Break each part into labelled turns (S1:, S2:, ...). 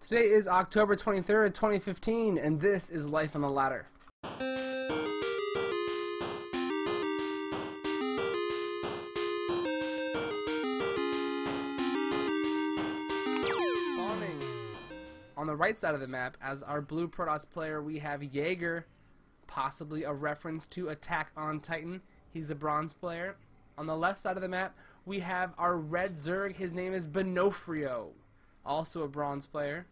S1: Today is October 23rd, 2015, and this is Life on the Ladder. Spawning on the right side of the map, as our blue Protoss player, we have Yaeger, possibly a reference to Attack on Titan. He's a bronze player. On the left side of the map, we have our red Zerg. His name is Benofrio, also a bronze player.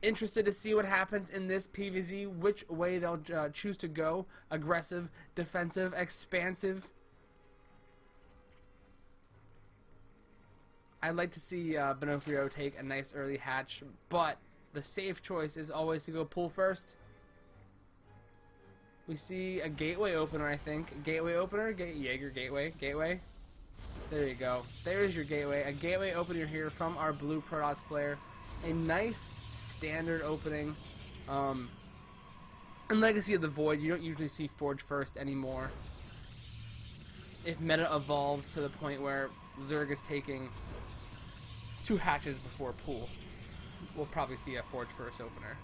S1: Interested to see what happens in this PvZ, which way they'll choose to go. Aggressive, defensive, expansive. I'd like to see Benofrio take a nice early hatch, but the safe choice is always to go pull first. We see a gateway opener, I think. Gateway opener? Yaeger gateway. Gateway. There you go. There's your gateway. A gateway opener here from our blue Protoss player. A nice standard opening. In Legacy of the Void, you don't usually see Forge First anymore. If meta evolves to the point where Zerg is taking 2 hatches before pool, we'll probably see a Forge First opener.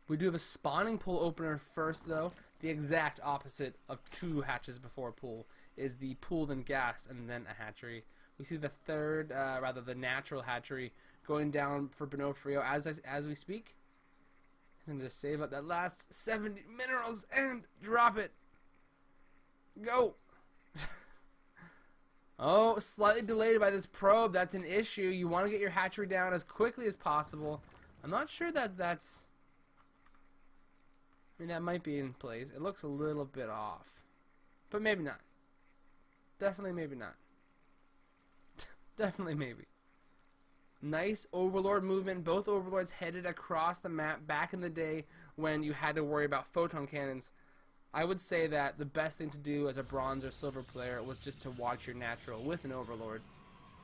S1: We do have a spawning pool opener first, though. The exact opposite of 2 hatches before pool is the pooled and gas and then a hatchery. We see the third, the natural hatchery going down for Benofrio as we speak. He's going to just save up that last 70 minerals and drop it. Go! Oh, slightly delayed by this probe. That's an issue. You want to get your hatchery down as quickly as possible. I'm not sure that's... I mean, that might be in place. It looks a little bit off. But maybe not. Definitely maybe not. Definitely maybe. Nice Overlord movement. Both Overlords headed across the map back in the day when you had to worry about photon cannons. I would say that the best thing to do as a bronze or silver player was just to watch your natural with an Overlord.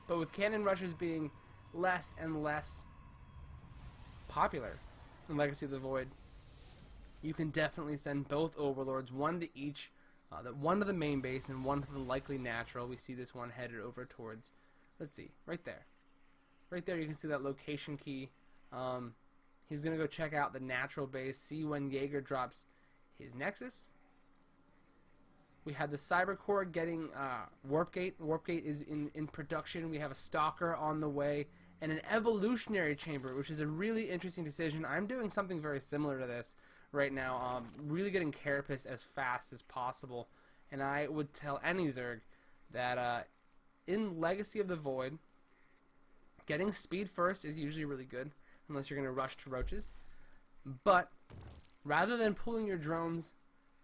S1: But with cannon rushes being less and less popular in Legacy of the Void, you can definitely send both Overlords, one to each, one to the main base and one to the likely natural. We see this one headed over towards, let's see, right there. Right there you can see that location key. He's going to go check out the natural base, see when Yaeger drops his Nexus. We have the Cyber Core getting Warp Gate. Warp Gate is in production. We have a Stalker on the way and an Evolutionary Chamber, which is a really interesting decision. I'm doing something very similar to this right now, really getting Carapace as fast as possible. And I would tell any Zerg that in Legacy of the Void, getting speed first is usually really good, unless you're going to rush to roaches. But rather than pulling your drones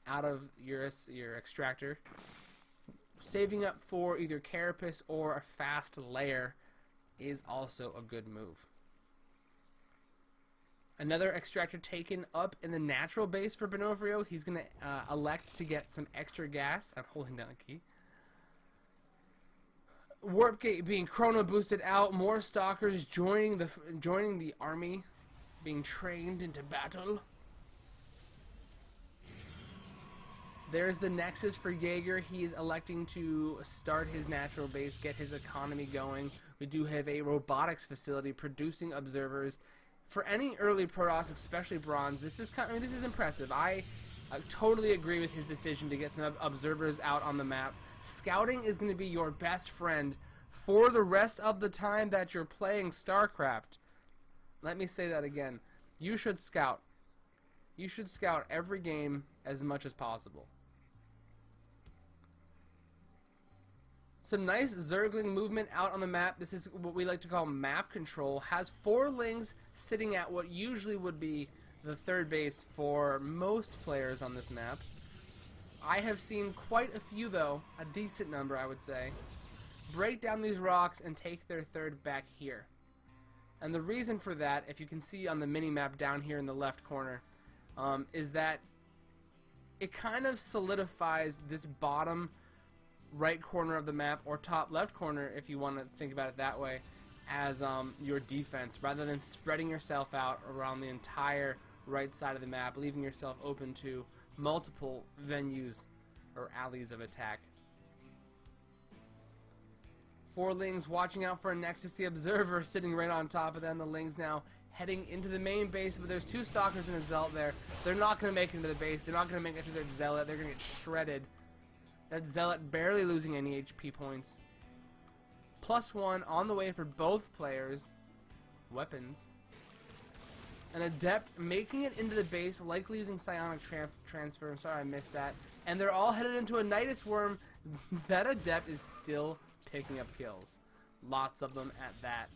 S1: out of your extractor, saving up for either Carapace or a fast layer is also a good move. Another extractor taken up in the natural base for Benofrio. He's going to elect to get some extra gas. I'm holding down a key. Warp Gate being chrono boosted out. More stalkers joining the army, being trained into battle. There's the Nexus for Yaeger. He is electing to start his natural base, get his economy going. We do have a robotics facility producing observers. For any early Protoss, especially bronze, this is impressive. I totally agree with his decision to get some observers out on the map. Scouting is going to be your best friend for the rest of the time that you're playing StarCraft. Let me say that again. You should scout. You should scout every game as much as possible. Some nice Zergling movement out on the map. This is what we like to call map control. Has 4 lings sitting at what usually would be the third base for most players on this map. I have seen quite a few, though, a decent number I would say, break down these rocks and take their third back here. And the reason for that, if you can see on the mini-map down here in the left corner, is that it kind of solidifies this bottom right corner of the map, or top left corner if you want to think about it that way, as your defense, rather than spreading yourself out around the entire right side of the map, leaving yourself open to multiple venues or alleys of attack. 4 Lings watching out for a Nexus. The Observer sitting right on top of them. The Lings now heading into the main base, but there's 2 Stalkers and a Zealot there. They're not going to make it into the base. They're not going to make it through their Zealot. They're going to get shredded. That Zealot barely losing any HP points. +1 on the way for both players. Weapons. An Adept making it into the base, likely using Psionic Transfer. I'm sorry I missed that. And they're all headed into a Nidus Worm. That Adept is still picking up kills. Lots of them at that.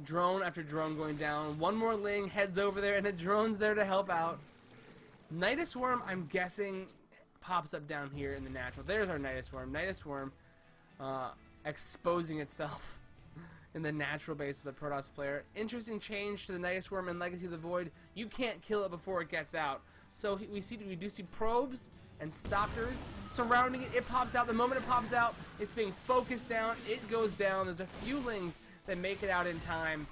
S1: Drone after drone going down. One more Ling heads over there, and a drone's there to help out. Nidus Worm, I'm guessing, pops up down here in the natural. There's our Nidus Worm. Nidus Worm exposing itself in the natural base of the Protoss player. Interesting change to the Nidus Worm in Legacy of the Void. You can't kill it before it gets out. So we do see probes and stalkers surrounding it. It pops out. The moment it pops out, it's being focused down. It goes down. There's a few Lings that make it out in time.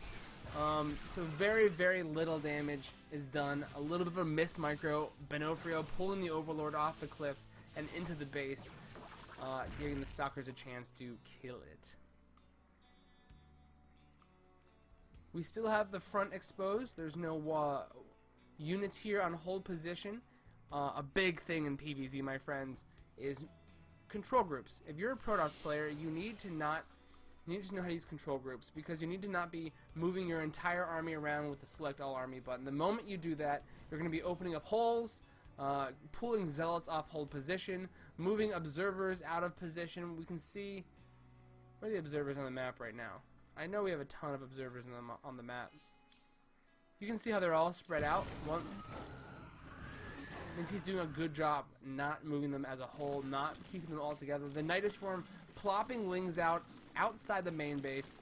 S1: So very, very little damage is done. A little bit of a miss micro. Benofrio pulling the Overlord off the cliff and into the base, giving the stalkers a chance to kill it. We still have the front exposed. There's no units here on hold position. A big thing in PvZ, my friends, is control groups. If you're a Protoss player, you need to know how to use control groups, because you need to not be moving your entire army around with the select all army button. The moment you do that, you're going to be opening up holes, pulling Zealots off hold position, moving observers out of position. We can see, where are the observers on the map right now? I know we have a ton of observers on the map. You can see how they're all spread out. One means he's doing a good job not moving them as a whole, not keeping them all together. The Nidus Worm plopping Lings out outside the main base.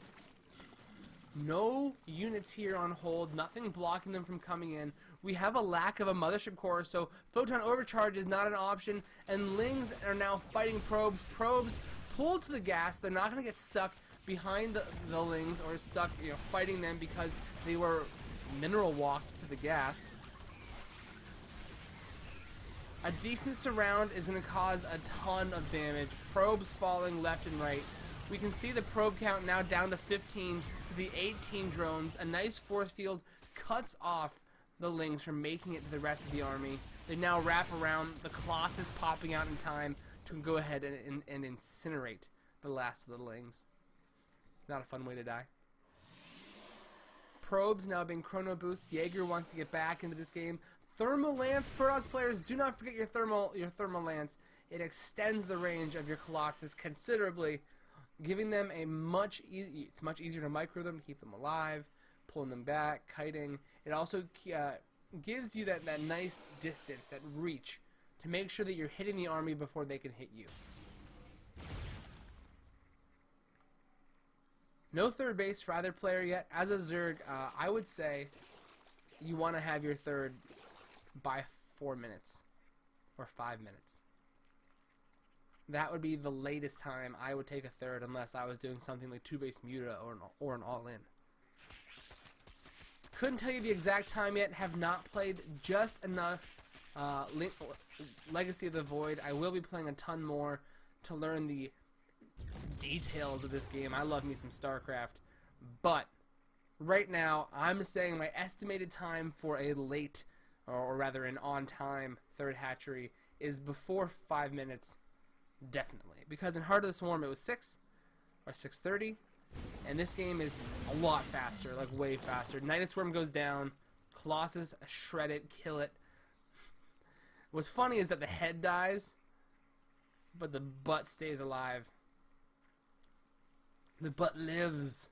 S1: No units here on hold, nothing blocking them from coming in. We have a lack of a Mothership Core, so Photon Overcharge is not an option, and Lings are now fighting probes. Probes pulled to the gas. They're not going to get stuck behind the Lings or stuck, fighting them because they were mineral walked to the gas. A decent surround is going to cause a ton of damage. Probes falling left and right. We can see the probe count now down to 15 to the 18 drones. A nice force field cuts off the Lings from making it to the rest of the army. They now wrap around. The Colossus popping out in time to go ahead and incinerate the last of the Lings. Not a fun way to die. Probes now being chrono boost. Yaeger wants to get back into this game. Thermal Lance, Protoss players, do not forget your thermal Lance. It extends the range of your Colossus considerably, giving them a it's much easier to micro them, keep them alive, pulling them back, kiting. It also gives you that nice distance, that reach, to make sure that you're hitting the army before they can hit you. No third base for either player yet. As a Zerg, I would say you want to have your third by 4 minutes or 5 minutes. That would be the latest time I would take a third, unless I was doing something like 2-base Muta or an all-in. Couldn't tell you the exact time yet. Have not played just enough Legacy of the Void. I will be playing a ton more to learn the details of this game. I love me some StarCraft, but right now I'm saying my estimated time for a late, or rather an on-time third hatchery is before 5 minutes, definitely, because in Heart of the Swarm it was 6 or 6:30, and this game is a lot faster, like way faster. Nidus Worm goes down, Colossus shred it, kill it. What's funny is that the head dies, but the butt stays alive. The butt lives.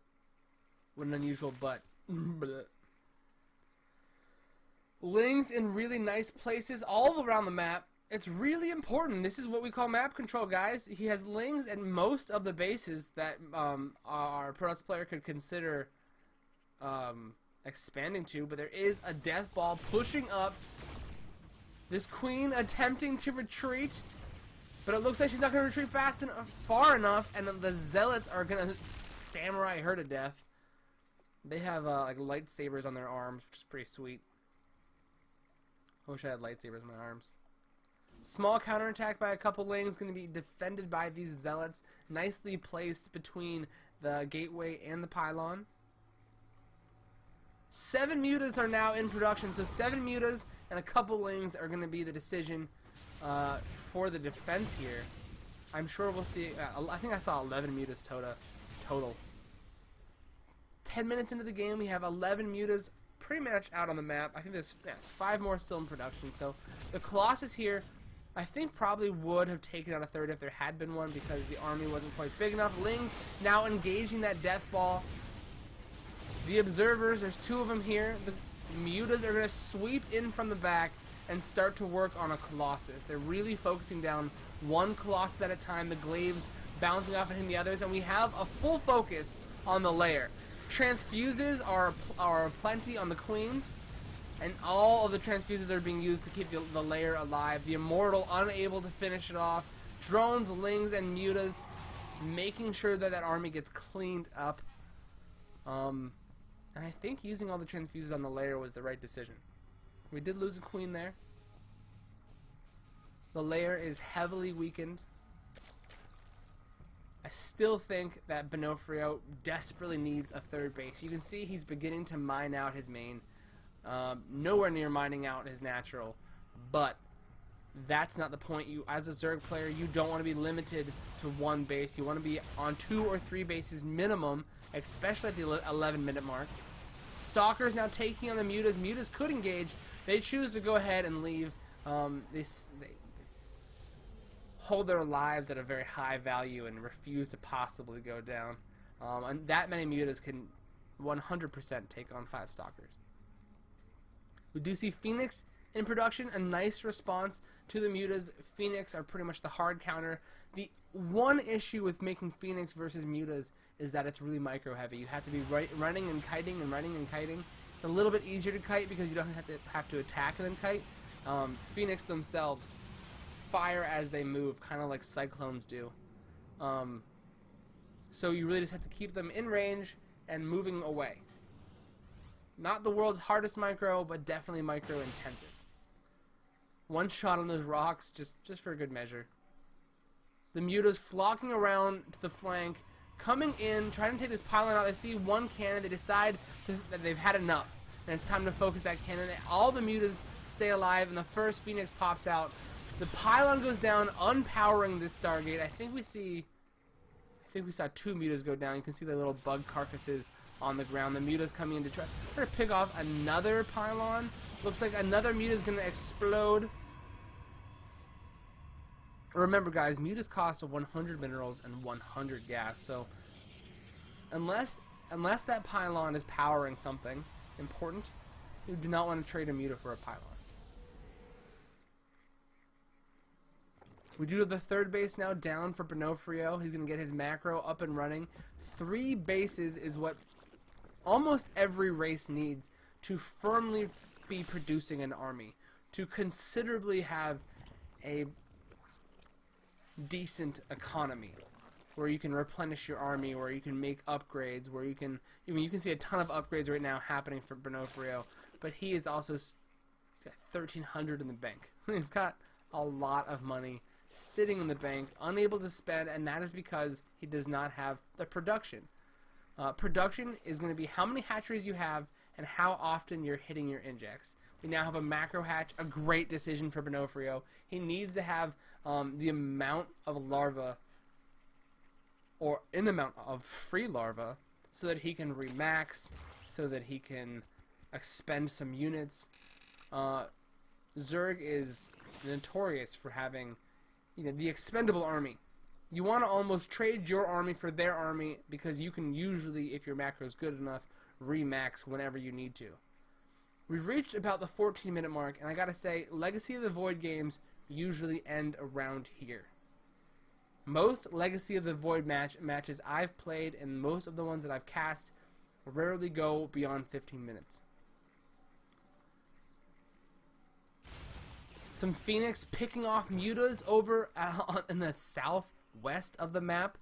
S1: What an unusual butt. Lings in really nice places all around the map. It's really important. This is what we call map control, guys. He has Lings at most of the bases that our Protoss player could consider expanding to, but there is a death ball pushing up. This queen attempting to retreat, but it looks like she's not going to retreat far enough, and the Zealots are going to samurai her to death. They have like lightsabers on their arms, which is pretty sweet. I wish I had lightsabers on my arms. Small counterattack by a couple lings, going to be defended by these zealots, nicely placed between the gateway and the pylon. 7 mutas are now in production, so 7 mutas and a couple lings are going to be the decision for the defense here. I'm sure we'll see. I think I saw 11 mutas total. 10 minutes into the game, we have 11 mutas pretty much out on the map. I think there's 5 more still in production. So the Colossus here, I think probably would have taken out a third if there had been one, because the army wasn't quite big enough. Lings now engaging that death ball. The observers, there's 2 of them here. The mutas are going to sweep in from the back and start to work on a Colossus. They're really focusing down one Colossus at a time. The glaives bouncing off and hitting the others, and we have a full focus on the lair. Transfuses are plenty on the queens, and all of the transfuses are being used to keep the lair alive. The immortal unable to finish it off. Drones, lings, and mutas making sure that that army gets cleaned up. And I think using all the transfuses on the lair was the right decision. We did lose a queen there. The lair is heavily weakened. I still think that Benofrio desperately needs a third base. You can see he's beginning to mine out his main. Nowhere near mining out his natural. But that's not the point. You, as a Zerg player, you don't want to be limited to one base. You want to be on 2 or 3 bases minimum, especially at the 11-minute mark. Stalkers now taking on the mutas. Mutas could engage. They choose to go ahead and leave. They hold their lives at a very high value and refuse to possibly go down. And that many mutas can 100% take on 5 stalkers. We do see Phoenix in production, a nice response to the mutas. Phoenix are pretty much the hard counter. The one issue with making Phoenix versus mutas is that it's really micro heavy. You have to be running and kiting and running and kiting. It's a little bit easier to kite because you don't have to attack and then kite. Phoenix themselves fire as they move, kind of like cyclones do. So you really just have to keep them in range and moving away. Not the world's hardest micro, but definitely micro intensive. One shot on those rocks, just for good measure. The mutas flocking around to the flank, coming in, trying to take this pylon out. They see one cannon, they decide that they've had enough, and it's time to focus that cannon. All the mutas stay alive, and the first Phoenix pops out. The pylon goes down, unpowering this Stargate. I think we saw 2 mutas go down. You can see the little bug carcasses on the ground. The mutas coming in to try to pick off another pylon. Looks like another muta is going to explode. Remember, guys, mutas cost 100 minerals and 100 gas. So unless that pylon is powering something important, you do not want to trade a muta for a pylon. We do have the third base now down for Benofrio. He's going to get his macro up and running. 3 bases is what almost every race needs to firmly be producing an army, to considerably have a decent economy, where you can replenish your army, where you can make upgrades, where you can, you can see a ton of upgrades right now happening for Benofrio, but he is also, he's got 1,300 in the bank. He's got a lot of money sitting in the bank, unable to spend, and that is because he does not have the production. Production is going to be how many hatcheries you have and how often you're hitting your injects. We now have a macro hatch, a great decision for Benofrio. He needs to have the amount of larvae, or an amount of free larvae, so that he can remax, so that he can expend some units. Zerg is notorious for having, the expendable army. You want to almost trade your army for their army, because you can usually, if your macro is good enough, remax whenever you need to. We've reached about the 14-minute mark, and I gotta say, Legacy of the Void games usually end around here. Most Legacy of the Void matches I've played, and most of the ones that I've cast, rarely go beyond 15 minutes. Some Phoenix picking off mutas over in the southwest of the map.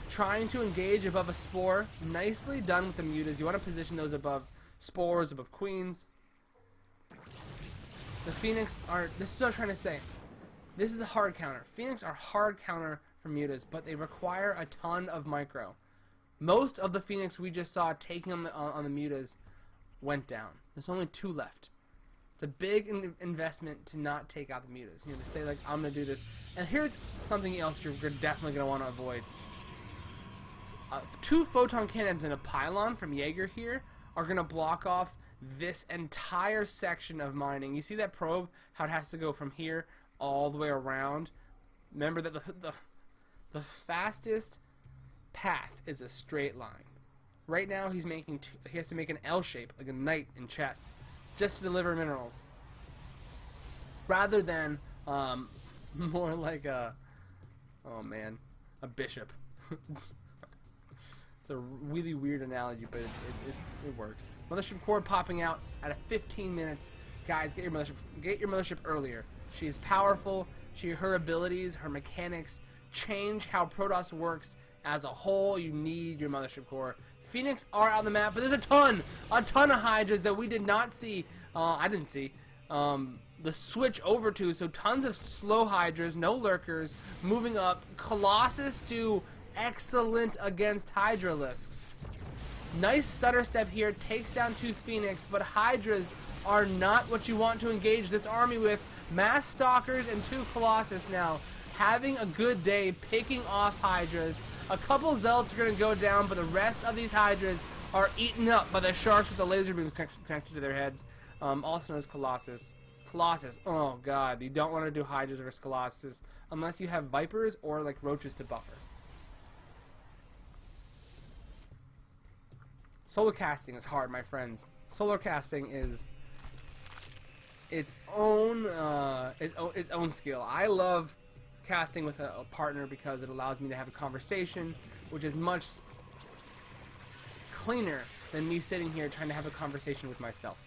S1: Trying to engage above a spore. Nicely done with the mutas. You want to position those above spores, above queens. The Phoenix are, this is what I'm trying to say. This is a hard counter. Phoenix are hard counter for mutas, but they require a ton of micro. Most of the Phoenix we just saw taking on the mutas went down. There's only 2 left. It's a big investment to not take out the mutas. You know, to say like, I'm going to do this. And here's something else you're definitely going to want to avoid. 2 photon cannons and a pylon from Yaeger here are going to block off this entire section of mining. You see that probe, how it has to go from here all the way around? Remember that the fastest path is a straight line. Right now he has to make an L shape, like a knight in chess, just to deliver minerals. Rather than more like a, oh man, a bishop. It's a really weird analogy, but it works. Mothership core popping out at 15 minutes. Guys, get your mothership earlier. She's powerful. Her abilities, her mechanics change how Protoss works as a whole. You need your mothership core. Phoenix are on the map, but there's a ton of Hydras that we did not see. I didn't see the switch over to. So tons of slow Hydras, no lurkers, moving up. Colossus do excellent against Hydralisks. Nice stutter step here, takes down 2 Phoenix, but Hydras are not what you want to engage this army with. Mass Stalkers and 2 Colossus now having a good day, picking off Hydras. A couple Zealots are going to go down, but the rest of these Hydras are eaten up by the sharks with the laser beams connected to their heads. Also known as Colossus. Colossus, oh god, you don't want to do Hydras versus Colossus unless you have Vipers or like roaches to buffer. Solar casting is hard, my friends. Solar casting is its own skill. I love casting with a partner because it allows me to have a conversation, which is much cleaner than me sitting here trying to have a conversation with myself.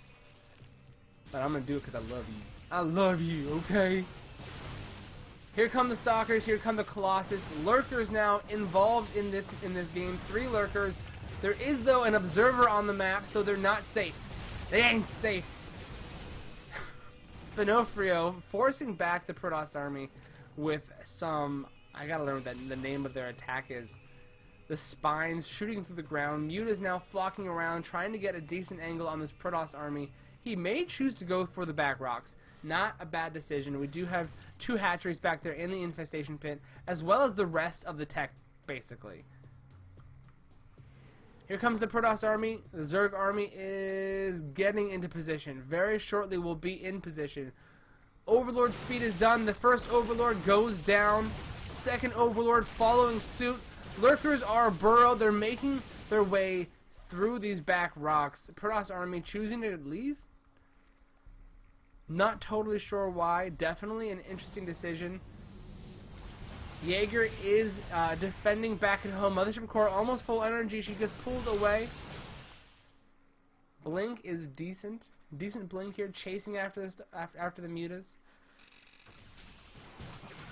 S1: But I'm gonna do it because I love you. I love you, okay? Here come the Stalkers. Here come the Colossus. Lurkers now involved in this game. 3 Lurkers. There is, though, an observer on the map, so they're not safe. They ain't safe. Benofrio forcing back the Protoss army with some, I gotta learn what the name of their attack is. The spines shooting through the ground. Muta's now flocking around, trying to get a decent angle on this Protoss army. He may choose to go for the back rocks. Not a bad decision. We do have 2 hatcheries back there in the infestation pit, as well as the rest of the tech, basically. Here comes the Protoss army. The Zerg army is getting into position. Very shortly we'll be in position. Overlord speed is done. The first Overlord goes down. Second Overlord following suit. Lurkers are burrowed. They're making their way through these back rocks. The Protoss army choosing to leave? Not totally sure why. Definitely an interesting decision. Yaeger is defending back at home. Mothership core almost full energy. She gets pulled away. Blink is decent. Decent blink here, chasing after the mutas.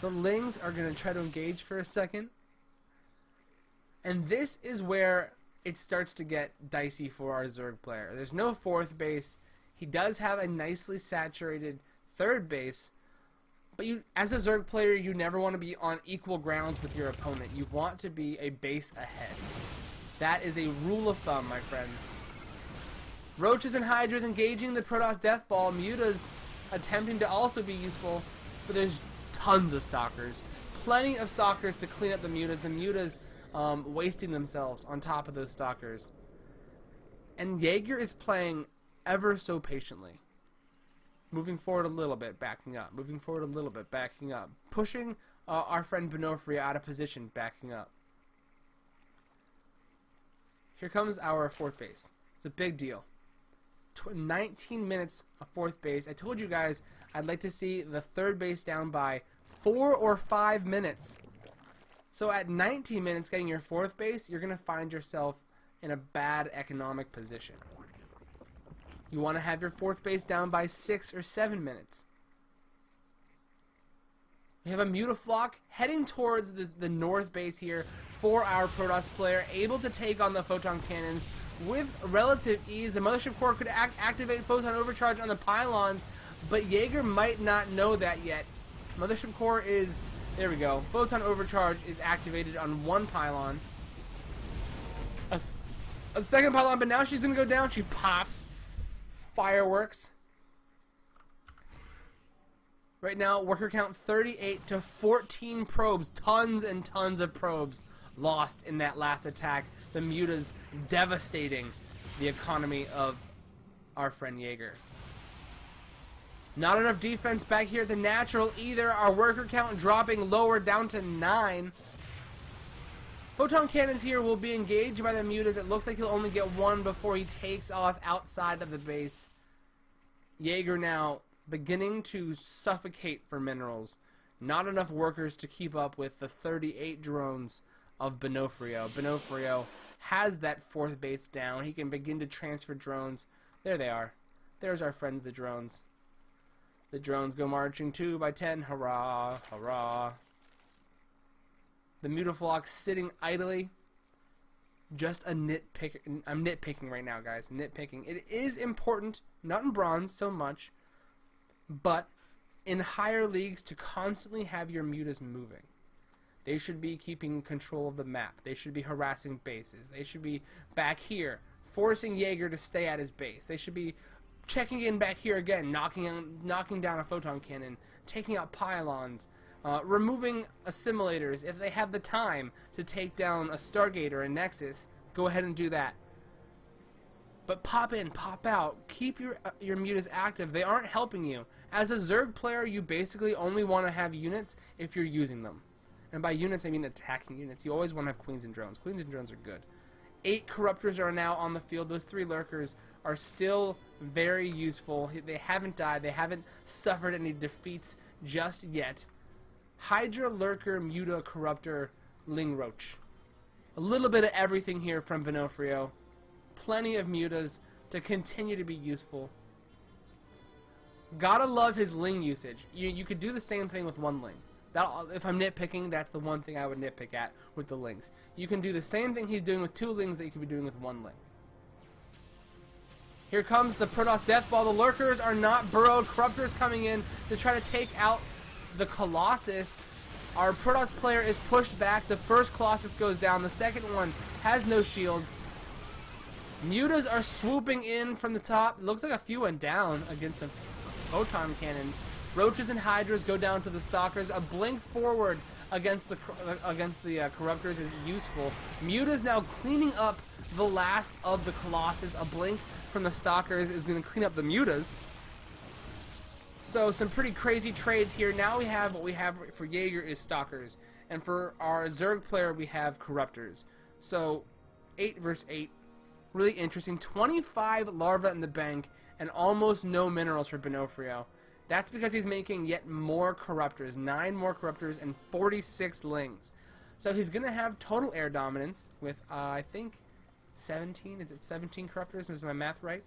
S1: The Lings are going to try to engage for a second. And this is where it starts to get dicey for our Zerg player. There's no 4th base. He does have a nicely saturated 3rd base. But you, as a Zerg player, you never want to be on equal grounds with your opponent. You want to be a base ahead. That is a rule of thumb, my friends. Roaches and Hydras engaging the Protoss Death Ball. Mutas attempting to also be useful. But there's tons of Stalkers. Plenty of Stalkers to clean up the Mutas. The Mutas wasting themselves on top of those Stalkers. And Yaeger is playing ever so patiently. Moving forward a little bit, backing up. Moving forward a little bit, backing up. Pushing our friend Benofrio out of position, backing up. Here comes our 4th base. It's a big deal. 19 minutes of 4th base. I told you guys I'd like to see the 3rd base down by 4 or 5 minutes. So at 19 minutes getting your 4th base, you're going to find yourself in a bad economic position. You want to have your 4th base down by 6 or 7 minutes. We have a Mutaflock heading towards the north base here for our Protoss player, able to take on the photon cannons with relative ease. The Mothership core could activate photon overcharge on the pylons, but Yaeger might not know that yet. Mothership Core is, there we go. Photon Overcharge is activated on one pylon. A second pylon, but now she's going to go down. She pops. Fireworks. Right now, worker count 38 to 14 probes. Tons and tons of probes lost in that last attack. The Mutas devastating the economy of our friend Yaeger. Not enough defense back here at the natural either. Our worker count dropping lower down to 9. Photon cannons here will be engaged by the Mutas. It looks like he'll only get one before he takes off outside of the base. Yaeger now beginning to suffocate for minerals. Not enough workers to keep up with the 38 drones of Benofrio. Benofrio has that fourth base down. He can begin to transfer drones. There they are. There's our friends, the drones. The drones go marching 2 by 10. Hurrah, hurrah. The Mutaflock sitting idly. Just a nitpick. I'm nitpicking right now, guys. Nitpicking. It is important, not in bronze so much, but in higher leagues to constantly have your Mutas moving. They should be keeping control of the map. They should be harassing bases. They should be back here, forcing Yaeger to stay at his base. They should be checking in back here again, knocking down a photon cannon, taking out pylons, removing assimilators. If they have the time to take down a Stargate or a Nexus, go ahead and do that. But pop in, pop out. Keep your Mutas active. They aren't helping you. As a Zerg player, you basically only want to have units if you're using them. And by units, I mean attacking units. You always want to have Queens and Drones. Queens and Drones are good. 8 Corruptors are now on the field. Those 3 Lurkers are still very useful. They haven't died. They haven't suffered any defeats just yet. Hydra, Lurker, Muta, Corruptor, Ling Roach. A little bit of everything here from Benofrio. Plenty of Mutas to continue to be useful. Gotta love his Ling usage. You could do the same thing with 1 Ling. If I'm nitpicking, that's the one thing I would nitpick at with the Lings. You can do the same thing he's doing with 2 Lings that you could be doing with 1 Ling. Here comes the Protoss Death Ball. The Lurkers are not burrowed. Corruptors coming in to try to take out the Colossus. Our Protoss player is pushed back. The first Colossus goes down. The second one has no shields. Mutas are swooping in from the top. It looks like a few went down against some photon cannons. Roaches and Hydras go down to the Stalkers. A blink forward against the Corruptors is useful. Muta's now cleaning up the last of the Colossus. A blink from the Stalkers is going to clean up the Mutas. So some pretty crazy trades here. Now we have what we have for Yaeger is Stalkers. And for our Zerg player we have Corruptors. So 8 versus 8. Really interesting. 25 larvae in the bank and almost no minerals for Benofrio. That's because he's making yet more Corruptors. 9 more Corruptors and 46 Lings. So he's going to have total air dominance with, I think, 17. Is it 17 Corruptors? Is my math right?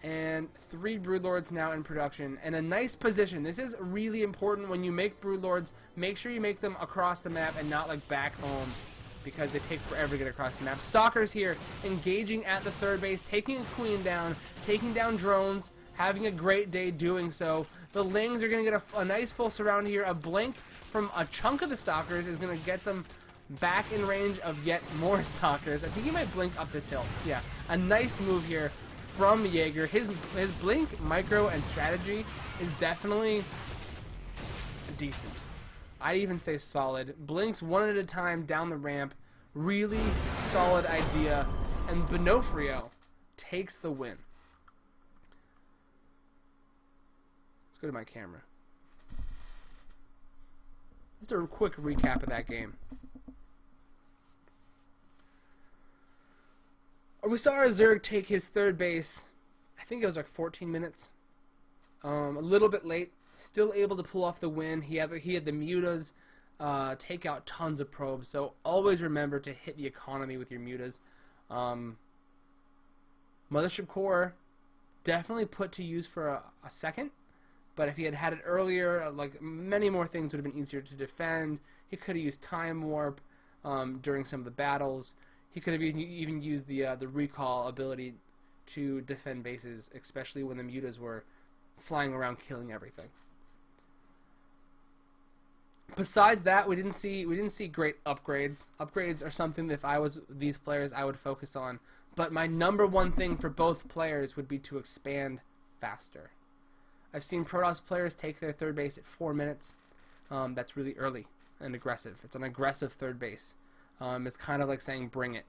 S1: And 3 Broodlords now in production. And a nice position. This is really important when you make Broodlords. Make sure you make them across the map and not like back home, because they take forever to get across the map. Stalkers here engaging at the 3rd base, taking a Queen down, taking down drones, having a great day doing so. The Lings are going to get a nice full surround here. A blink from a chunk of the Stalkers is going to get them back in range of yet more Stalkers. I think he might blink up this hill. Yeah, a nice move here from Yaeger. His blink, micro, and strategy is definitely decent. I'd even say solid. Blinks one at a time down the ramp. Really solid idea. And Benofrio takes the win. Let's go to my camera. Just a quick recap of that game. We saw our Zerg take his 3rd base. I think it was like 14 minutes. A little bit late. Still able to pull off the win. He had the Mutas take out tons of probes. So always remember to hit the economy with your Mutas. Mothership Core definitely put to use for a second. But if he had had it earlier, like many more things would have been easier to defend. He could have used Time Warp during some of the battles. He could have even used the recall ability to defend bases, especially when the Mutas were flying around killing everything. Besides that, we didn't see great upgrades. Upgrades are something that if I was these players, I would focus on. But my number one thing for both players would be to expand faster. I've seen Protoss players take their third base at 4 minutes. That's really early and aggressive. It's an aggressive third base. It's kind of like saying bring it.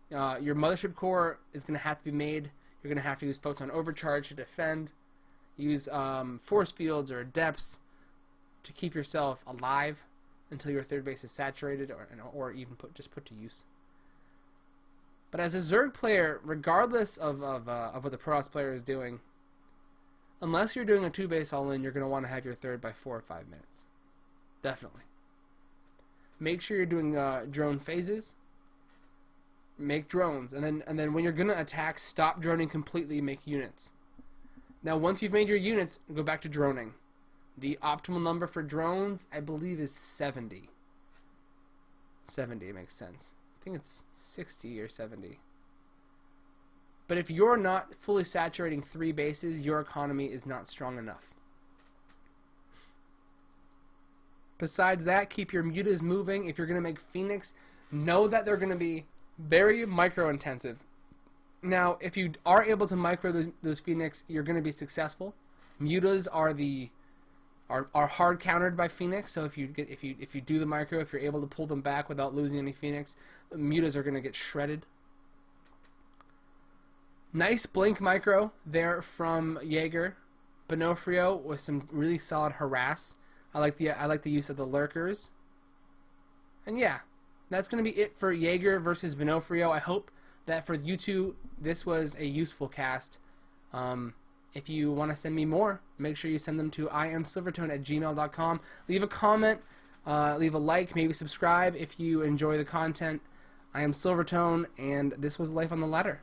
S1: Your mothership core is going to have to be made. You're going to have to use photon overcharge to defend. Use force fields or depths to keep yourself alive until your third base is saturated or even put to use. But as a Zerg player, regardless of what the Protoss player is doing, unless you're doing a 2-base all-in, you're going to want to have your third by 4 or 5 minutes. Definitely. Make sure you're doing drone phases. Make drones, and then when you're going to attack, stop droning completely. Make units. Now, once you've made your units, go back to droning. The optimal number for drones, I believe, is 70. 70 makes sense. I think it's 60 or 70. But if you're not fully saturating 3 bases, your economy is not strong enough. Besides that, keep your mutas moving. If you're going to make Phoenix, know that they're going to be very micro-intensive. Now, if you are able to micro those Phoenix, you're going to be successful. Mutas are hard countered by Phoenix, so if you do the micro, if you're able to pull them back without losing any Phoenix, the mutas are going to get shredded. Nice blink micro there from Yaeger. Benofrio with some really solid harass. I like the use of the lurkers. And yeah, that's going to be it for Yaeger versus Benofrio. I hope that for you two, this was a useful cast. If you want to send me more, make sure you send them to IamSilvertone@gmail.com. Leave a comment, leave a like, maybe subscribe if you enjoy the content. I am Silvertone, and this was Life on the Ladder.